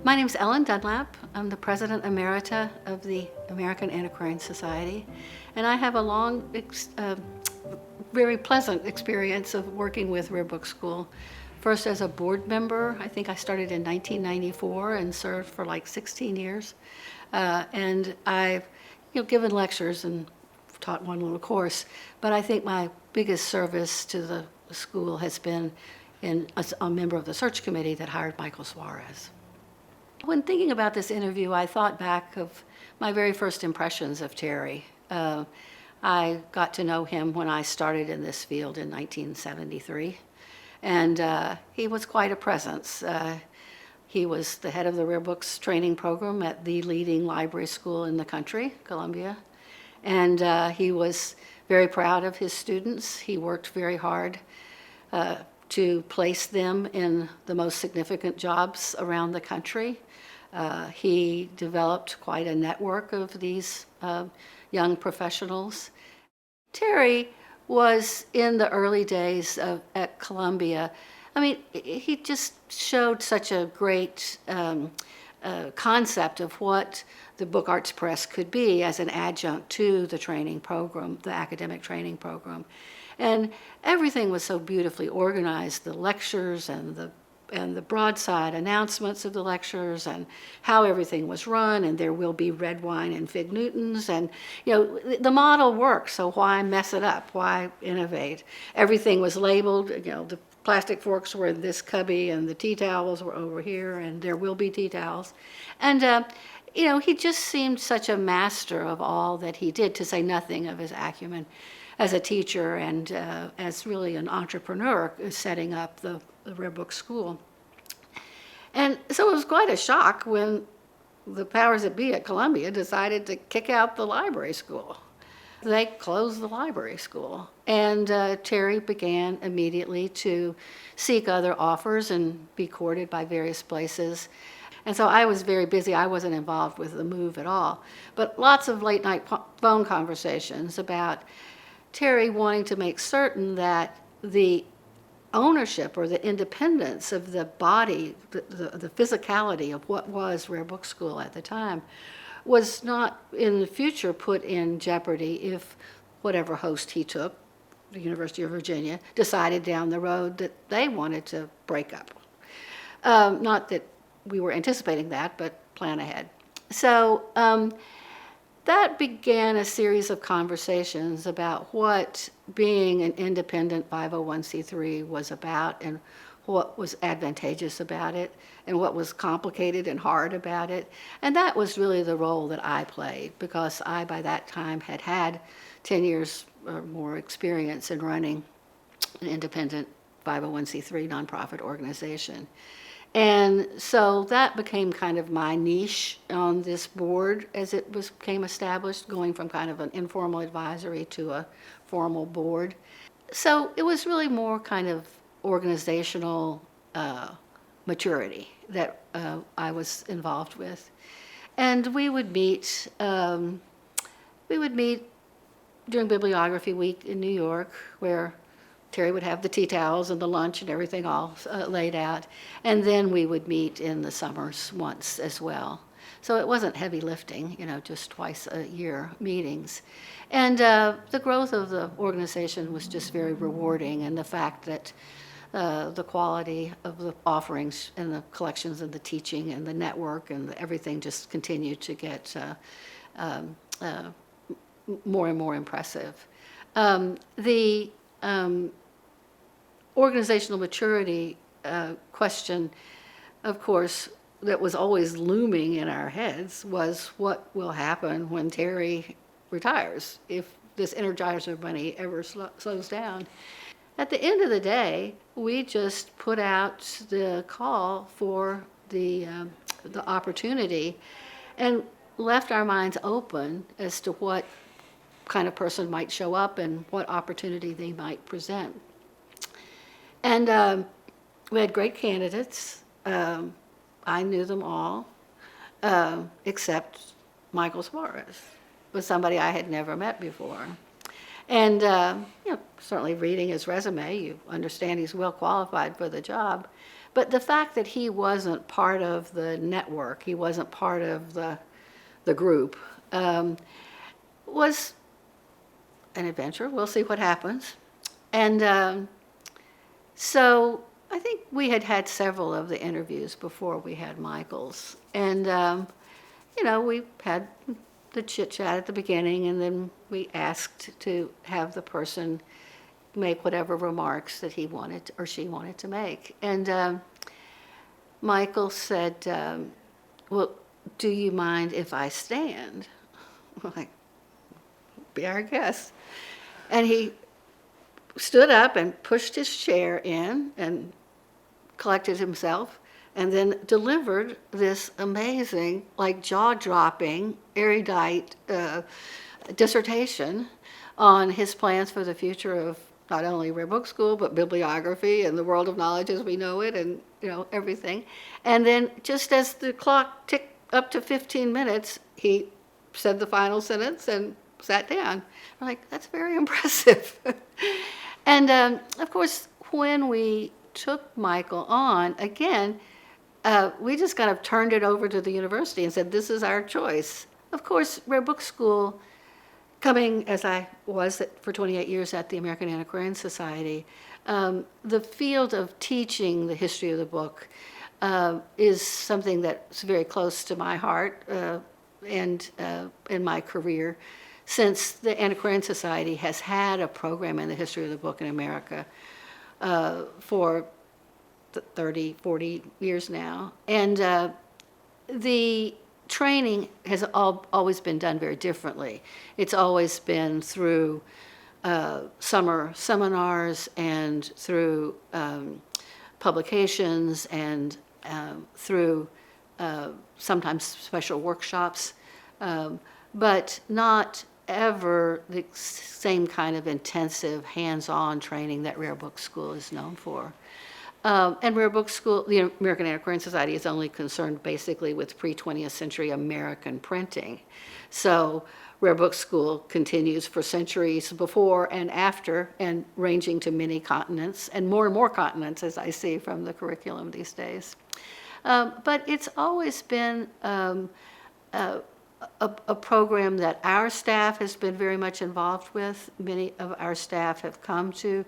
My name is Ellen Dunlap. I'm the President Emerita of the American Antiquarian Society, and I have a long, very pleasant experience of working with Rare Book School. First as a board member, I think I started in 1994 and served for like 16 years. And I've given lectures and taught one little course, but I think my biggest service to the school has been as a member of the search committee that hired Michael Suarez. When thinking about this interview, I thought back of my very first impressions of Terry. I got to know him when I started in this field in 1973, and he was quite a presence. He was the head of the Rare Books training program at the leading library school in the country, Columbia, and he was very proud of his students. He worked very hard to place them in the most significant jobs around the country. He developed quite a network of these young professionals. Terry was in the early days at Columbia. I mean, he just showed such a great concept of what the Book Arts Press could be as an adjunct to the training program, the academic training program. And everything was so beautifully organized, the lectures and the broadside announcements of the lectures and how everything was run, and there will be red wine and fig Newtons, and the model works, so why mess it up? Why innovate? Everything was labeled, the plastic forks were in this cubby and the tea towels were over here, and there will be tea towels. And he just seemed such a master of all that he did, to say nothing of his acumen as a teacher and as really an entrepreneur setting up the Rare Book School. And so it was quite a shock when the powers that be at Columbia decided to kick out the library school. They closed the library school, and Terry began immediately to seek other offers and be courted by various places. And so I was very busy. I wasn't involved with the move at all, but lots of late night phone conversations about Terry wanting to make certain that the ownership or the independence of the body, the physicality of what was Rare Book School at the time, was not in the future put in jeopardy if whatever host he took, the University of Virginia, decided down the road that they wanted to break up. Not that we were anticipating that, but plan ahead. So that began a series of conversations about what being an independent 501c3 was about, and what was advantageous about it, and what was complicated and hard about it. And that was really the role that I played, because I, by that time, had had 10 years or more experience in running an independent 501c3 nonprofit organization. And so that became kind of my niche on this board as it became established, going from kind of an informal advisory to a formal board. So it was really more kind of organizational maturity that I was involved with. And we would meet during Bibliography Week in New York, where Terry would have the tea towels and the lunch and everything all laid out. And then we would meet in the summers once as well. So it wasn't heavy lifting, just twice a year meetings. And the growth of the organization was just very rewarding, and the fact that the quality of the offerings and the collections and the teaching and the network and everything just continued to get more and more impressive. The organizational maturity question, of course, that was always looming in our heads was what will happen when Terry retires, if this Energizer money ever slows down. At the end of the day, we just put out the call for the opportunity and left our minds open as to what kind of person might show up and what opportunity they might present. And we had great candidates. I knew them all, except Michael Suarez, was somebody I had never met before. And certainly reading his resume, you understand he's well qualified for the job. But the fact that he wasn't part of the network, he wasn't part of the group, was an adventure. We'll see what happens. And so I think we had had several of the interviews before we had Michael's. And, we had the chit chat at the beginning, and then we asked to have the person make whatever remarks that he wanted or she wanted to make. And Michael said, well, do you mind if I stand? I'm like, be our guest. And he stood up and pushed his chair in and collected himself, and then delivered this amazing, like jaw-dropping, erudite dissertation on his plans for the future of not only Rare Book School, but bibliography and the world of knowledge as we know it, and everything. And then just as the clock ticked up to 15 minutes, he said the final sentence and sat down. I'm like, that's very impressive. And of course, when we took Michael on, again, we just kind of turned it over to the university and said, this is our choice. Of course, Rare Book School, coming as I was for 28 years at the American Antiquarian Society, the field of teaching the history of the book is something that's very close to my heart and in my career, since the Antiquarian Society has had a program in the history of the book in America for 30, 40 years now. And the training has always been done very differently. It's always been through summer seminars and through publications and through sometimes special workshops, but not ever the same kind of intensive hands-on training that Rare Book School is known for. And Rare Book School, the American Antiquarian Society, is only concerned basically with pre-20th century American printing. So Rare Book School continues for centuries before and after, and ranging to many continents, and more continents, as I see from the curriculum these days. But it's always been a program that our staff has been very much involved with. Many of our staff have come to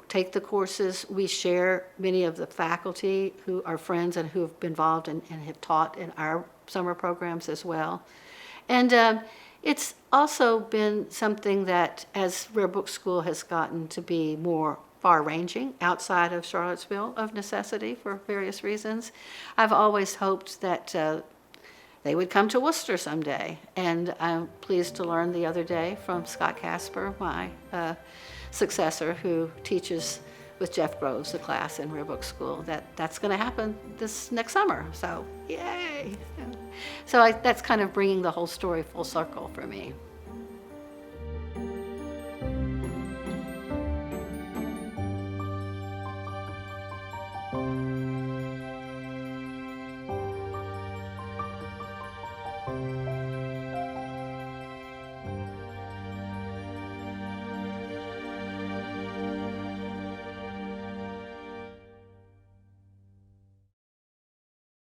take the courses. We share many of the faculty who are friends and who have been involved and have taught in our summer programs as well. And it's also been something that, as Rare Book School has gotten to be more far-ranging outside of Charlottesville of necessity for various reasons, I've always hoped that they would come to Worcester someday. And I'm pleased to learn the other day from Scott Casper, my successor, who teaches with Jeff Groves, the class in Rare Book School, that's going to happen this next summer. So, yay! So that's kind of bringing the whole story full circle for me.